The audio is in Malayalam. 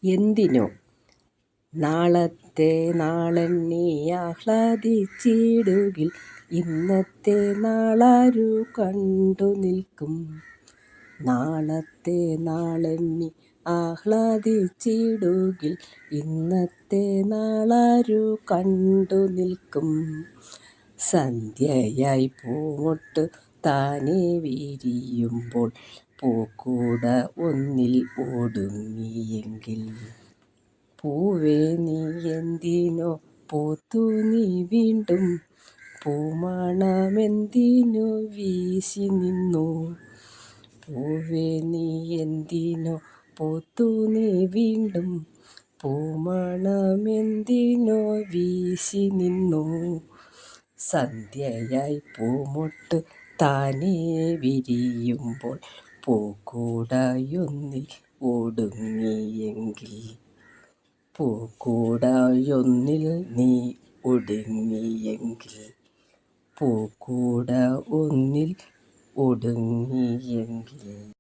എന്തിനോ നാളത്തെ നാളെണ്ണി ആഹ്ലാദിച്ചിടുകിൽ ഇന്നത്തെ നാളാരു കണ്ടു നിൽക്കും. നാളത്തെ നാളെണ്ണി ആഹ്ലാദിച്ചിടുകിൽ ഇന്നത്തെ നാളാരു കണ്ടു നിൽക്കും. സന്ധ്യയായി പൂമൊട്ട് താനേ വിരിയുമ്പോൾ പൂക്കൂട ഒന്നിൽ ഒടുങ്ങിയെങ്കിൽ. പൂവേ നീ എന്തിനോ പൂത്തു നീ വീണ്ടും പൂമണമെന്തിനു വീശി നിന്നു. പൂവേ നീ എന്തിനോ പൂത്തു നീ വീണ്ടും പൂമണമെന്തിനോ വീശി നിന്നു. സന്ധ്യയായി പൂമൊട്ട് താനേ വിരിയുമ്പോൾ പൂക്കൂടയൊന്നിൽ ഒടുങ്ങിയെങ്കിൽ. പൂക്കൂടയൊന്നിൽ നീ ഒടുങ്ങിയെങ്കിൽ. പൂക്കൂട ഒന്നിൽ ഒടുങ്ങിയെങ്കിൽ.